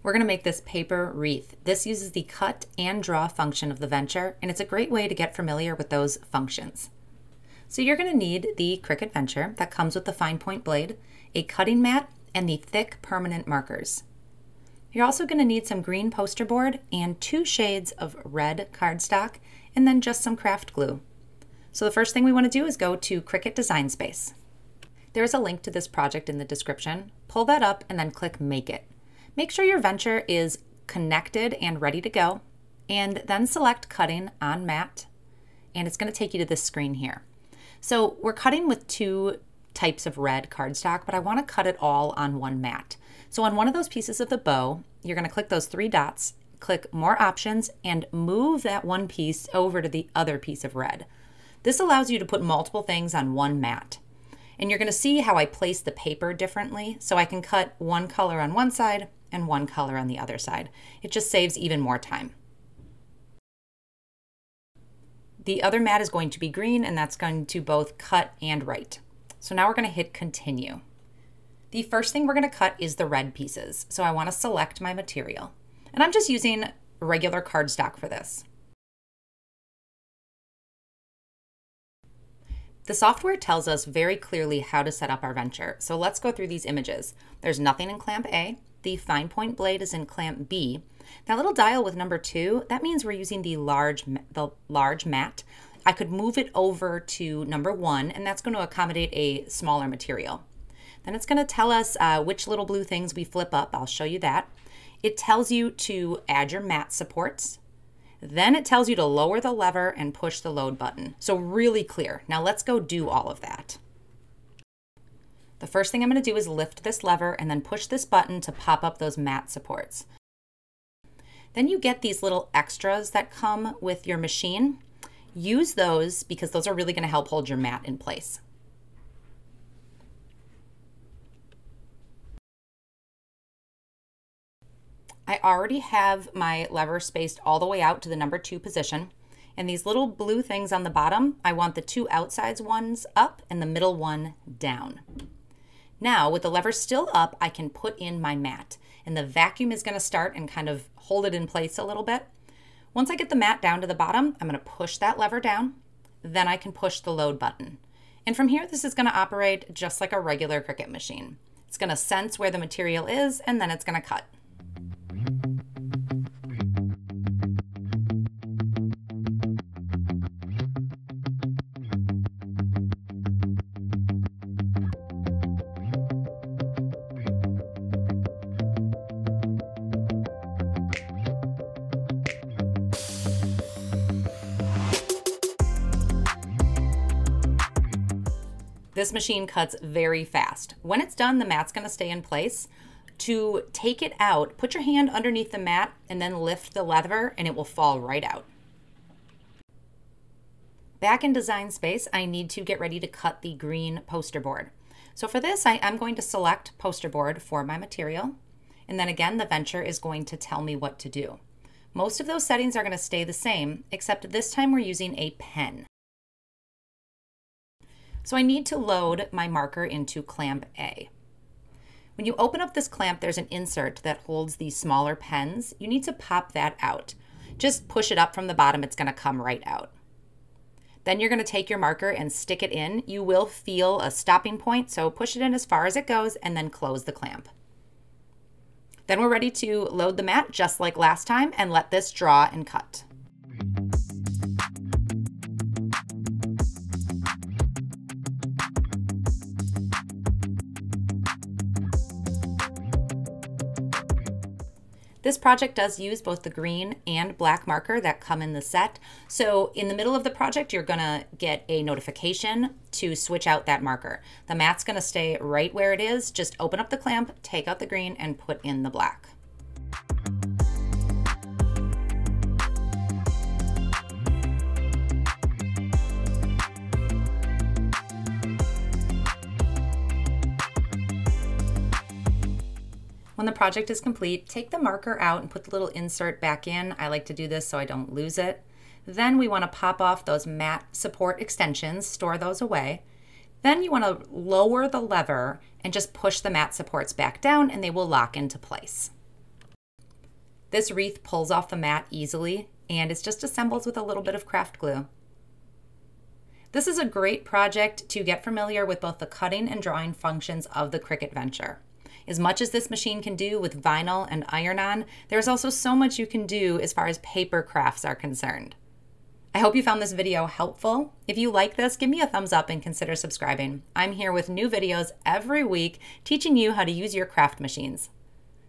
We're going to make this paper wreath. This uses the cut and draw function of the Venture, and it's a great way to get familiar with those functions. So you're going to need the Cricut Venture that comes with the fine point blade, a cutting mat, and the thick permanent markers. You're also going to need some green poster board and 2 shades of red cardstock, and then just some craft glue. So the first thing we want to do is go to Cricut Design Space. There is a link to this project in the description. Pull that up and then click Make It. Make sure your Venture is connected and ready to go, and then select Cutting on Mat, and it's going to take you to this screen here. So we're cutting with 2 types of red cardstock, but I want to cut it all on one mat. So on one of those pieces of the bow, you're going to click those 3 dots, click More Options, and move that one piece over to the other piece of red. This allows you to put multiple things on one mat. And you're going to see how I place the paper differently, so I can cut one color on one side and one color on the other side. It just saves even more time. The other mat is going to be green, and that's going to both cut and write. So now we're going to hit Continue. The first thing we're going to cut is the red pieces. So I want to select my material. And I'm just using regular cardstock for this. The software tells us very clearly how to set up our Venture. So let's go through these images. There's nothing in clamp A. The fine point blade is in clamp B. That little dial with number 2, that means we're using the large mat. I could move it over to number 1, and that's going to accommodate a smaller material. Then it's going to tell us which little blue things we flip up. I'll show you that. It tells you to add your mat supports. Then it tells you to lower the lever and push the load button. So really clear. Now let's go do all of that. The first thing I'm going to do is lift this lever and then push this button to pop up those mat supports. Then you get these little extras that come with your machine. Use those because those are really going to help hold your mat in place. I already have my lever spaced all the way out to the number 2 position. And these little blue things on the bottom, I want the 2 outsides ones up and the middle one down. Now, with the lever still up, I can put in my mat. And the vacuum is going to start and kind of hold it in place a little bit. Once I get the mat down to the bottom, I'm going to push that lever down. Then I can push the load button. And from here, this is going to operate just like a regular Cricut machine. It's going to sense where the material is, and then it's going to cut. This machine cuts very fast. When it's done, the mat's going to stay in place. To take it out, put your hand underneath the mat and then lift the lever and it will fall right out. Back in Design Space, I need to get ready to cut the green poster board. So for this, I'm going to select poster board for my material. And then again, the Venture is going to tell me what to do. Most of those settings are going to stay the same, except this time we're using a pen. So I need to load my marker into clamp A. When you open up this clamp, there's an insert that holds these smaller pens. You need to pop that out. Just push it up from the bottom, it's going to come right out. Then you're going to take your marker and stick it in. You will feel a stopping point, so push it in as far as it goes and then close the clamp. Then we're ready to load the mat just like last time and let this draw and cut. This project does use both the green and black marker that come in the set. So in the middle of the project, you're gonna get a notification to switch out that marker. The mat's gonna stay right where it is. Just open up the clamp, take out the green, and put in the black. When the project is complete, take the marker out and put the little insert back in. I like to do this so I don't lose it. Then we want to pop off those mat support extensions, store those away. Then you want to lower the lever and just push the mat supports back down and they will lock into place. This wreath pulls off the mat easily, and it's just assembled with a little bit of craft glue. This is a great project to get familiar with both the cutting and drawing functions of the Cricut Venture. As much as this machine can do with vinyl and iron-on, there's also so much you can do as far as paper crafts are concerned. I hope you found this video helpful. If you like this, give me a thumbs up and consider subscribing. I'm here with new videos every week teaching you how to use your craft machines.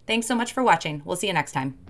Thanks so much for watching. We'll see you next time.